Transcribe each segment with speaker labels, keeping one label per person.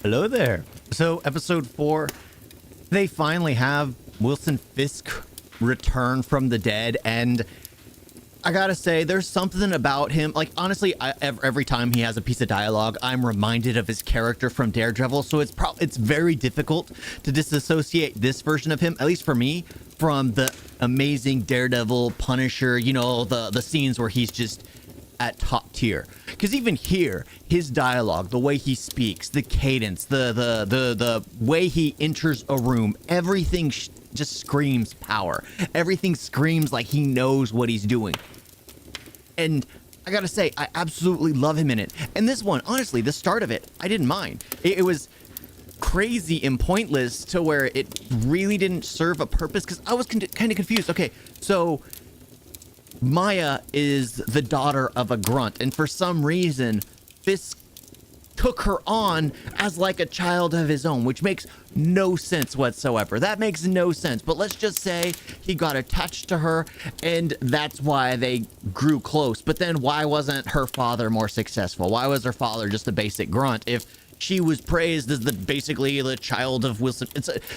Speaker 1: Hello there. So, episode 4, they finally have Wilson Fisk return from the dead, and I gotta say, there's something about him. Like, honestly, every time he has a piece of dialogue, I'm reminded of his character from Daredevil, so it's very difficult to disassociate this version of him, at least for me, from the amazing Daredevil, Punisher, you know, the scenes where he's just at top tier. Because even here, his dialogue, the way he speaks, the cadence, the way he enters a room, everything just screams power. Everything screams like he knows what he's doing. And I gotta say, I absolutely love him in it. And this one, honestly, the start of it, I didn't mind. It was crazy and pointless to where it really didn't serve a purpose, because I was kind of confused. Okay, so Maya is the daughter of a grunt, and for some reason Fisk took her on as like a child of his own, which makes no sense whatsoever. That makes no sense. But let's just say he got attached to her, and that's why they grew close. But then why wasn't her father more successful? Why was her father just a basic grunt if she was praised as basically the child of Wilson?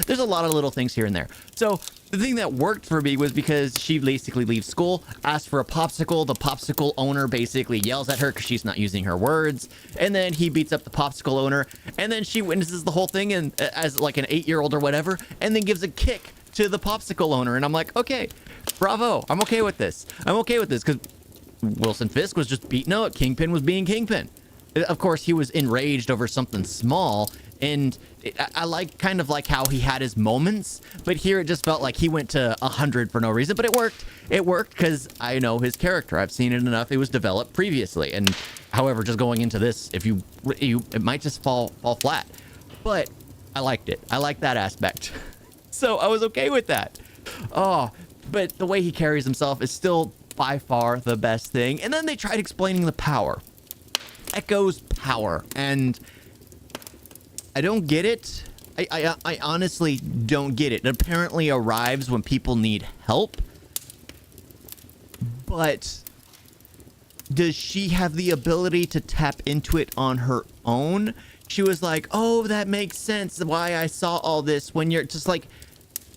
Speaker 1: There's a lot of little things here and there. So the thing that worked for me was because she basically leaves school, asks for a popsicle. The popsicle owner basically yells at her because she's not using her words. And then he beats up the popsicle owner. And then she witnesses the whole thing and as like an 8-year-old or whatever, and then gives a kick to the popsicle owner. And I'm like, okay, bravo. I'm okay with this. I'm okay with this because Wilson Fisk was just beaten up. Kingpin was being Kingpin. Of course, he was enraged over something small, and I like kind of like how he had his moments, but here it just felt like he went to 100 for no reason, but it worked. It worked because I know his character. I've seen it enough. It was developed previously, and however, just going into this, if you it might just fall flat, but I liked it. I like that aspect, so I was okay with that. Oh, but the way he carries himself is still by far the best thing. And then they tried explaining the power. Echo's power, and I don't get it. I honestly don't get it. It apparently arrives when people need help, but does she have the ability to tap into it on her own? She was like, oh, that makes sense why I saw all this, when you're just like,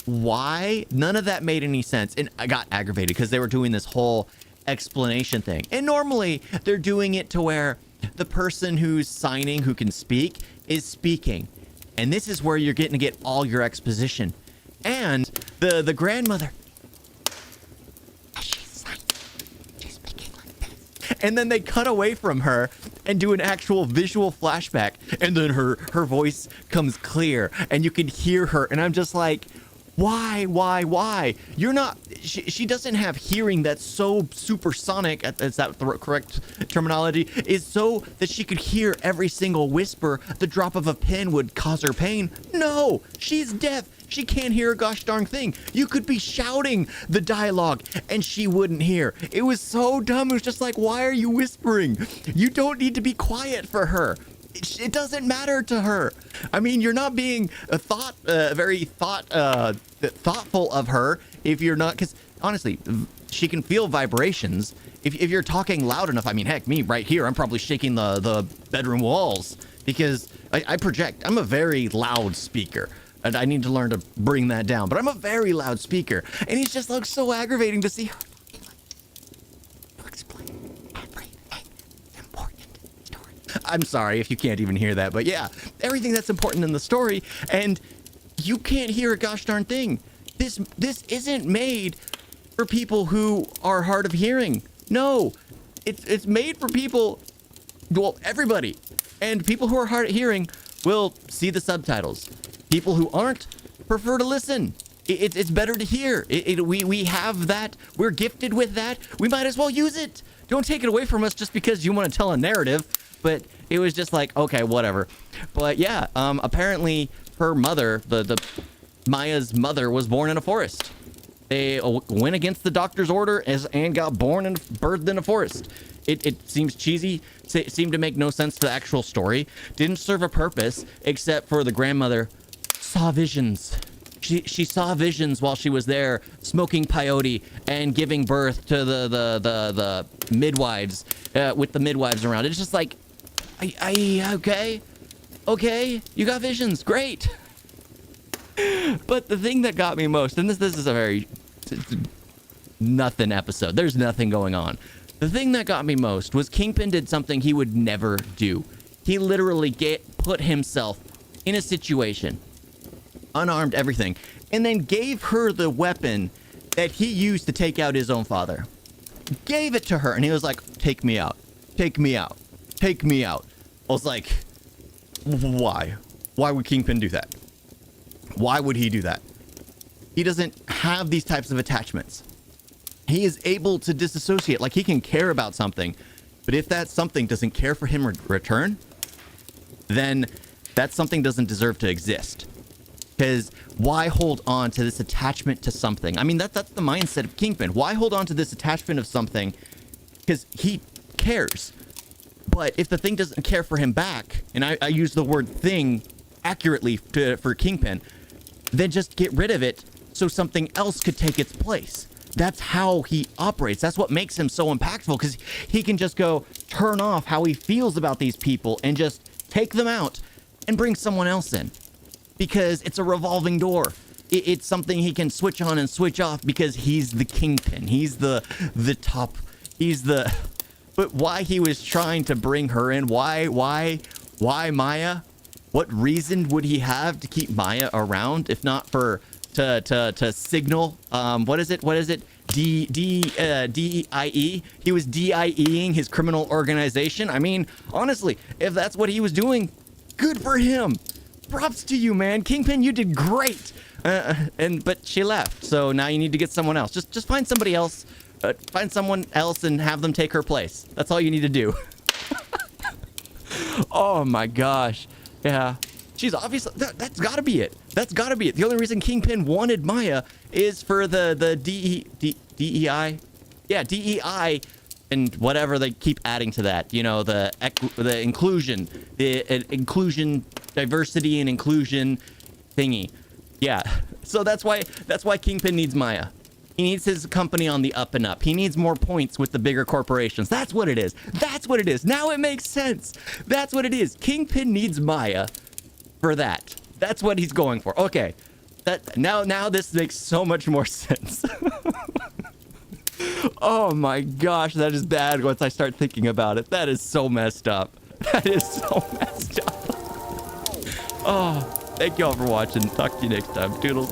Speaker 1: why? None of that made any sense, and I got aggravated because they were doing this whole explanation thing, and normally they're doing it to where the person who's signing, who can speak, is speaking. And this is where you're getting to get all your exposition. And the grandmother, as she's signing, she's speaking like this. And then they cut away from her and do an actual visual flashback. And then her voice comes clear and you can hear her. And I'm just like, why? You're not, she doesn't have hearing that's so supersonic, is that the correct terminology, is so that she could hear every single whisper. The drop of a pen would cause her pain. No, she's deaf. She can't hear a gosh darn thing. You could be shouting the dialogue and she wouldn't hear. It was so dumb. It was just like, why are you whispering? You don't need to be quiet for her. It doesn't matter to her. I mean, you're not being very thoughtful of her if you're not, because honestly, she can feel vibrations. If you're talking loud enough, I mean, heck, me right here, I'm probably shaking the bedroom walls because I project. I'm a very loud speaker. And I need to learn to bring that down, but I'm a very loud speaker. And he's just like so aggravating to see her. I'm sorry if you can't even hear that, but yeah, everything that's important in the story, and you can't hear a gosh darn thing. This isn't made for people who are hard of hearing. No, it's made for people, well, everybody, and people who are hard of hearing will see the subtitles. People who aren't prefer to listen. It's better to hear. We have that. We're gifted with that. We might as well use it. Don't take it away from us just because you want to tell a narrative. But it was just like, okay, whatever. But yeah, apparently her mother, the Maya's mother, was born in a forest. They went against the doctor's order and got born and birthed in a forest. It seems cheesy. It seemed to make no sense to the actual story. Didn't serve a purpose except for the grandmother saw visions. She saw visions while she was there smoking peyote and giving birth to the midwives with the midwives around. It's just like, okay, Okay, you got visions. Great. But the thing that got me most, and this is a very nothing episode. There's nothing going on. The thing that got me most was Kingpin did something he would never do. He literally put himself in a situation, unarmed, everything, and then gave her the weapon that he used to take out his own father. Gave it to her, and he was like, take me out. Take me out. Take me out. I was like, why? Why would Kingpin do that? Why would he do that? He doesn't have these types of attachments. He is able to disassociate. Like, he can care about something, but if that something doesn't care for him return, then that something doesn't deserve to exist. Because why hold on to this attachment to something? I mean, that's the mindset of Kingpin. Why hold on to this attachment of something? Because he cares. But if the thing doesn't care for him back, and I use the word thing accurately for Kingpin, then just get rid of it so something else could take its place. That's how he operates. That's what makes him so impactful, because he can just go turn off how he feels about these people and just take them out and bring someone else in, because it's a revolving door. It's something he can switch on and switch off because he's the Kingpin. He's the top. He's the... But why he was trying to bring her in? Why Maya? What reason would he have to keep Maya around if not for to signal? What is it? DIE. He was DIEing his criminal organization. I mean, honestly, if that's what he was doing, good for him. Props to you, man. Kingpin, you did great. But she left, so now you need to get someone else. Just find somebody else. Find someone else and have them take her place. That's all you need to do. Oh my gosh. Yeah. She's obviously... That's gotta be it. That's gotta be it. The only reason Kingpin wanted Maya is for the DEI? Yeah, DEI and whatever they keep adding to that. You know, the inclusion. The inclusion, diversity and inclusion thingy. Yeah. So that's why Kingpin needs Maya. He needs his company on the up and up. He needs more points with the bigger corporations. That's what it is. That's what it is. Now it makes sense. That's what it is. Kingpin needs Maya for that. That's what he's going for. Okay. Now this makes so much more sense. Oh my gosh, that is bad once I start thinking about it. That is so messed up. That is so messed up. Oh, thank you all for watching. Talk to you next time. Toodles.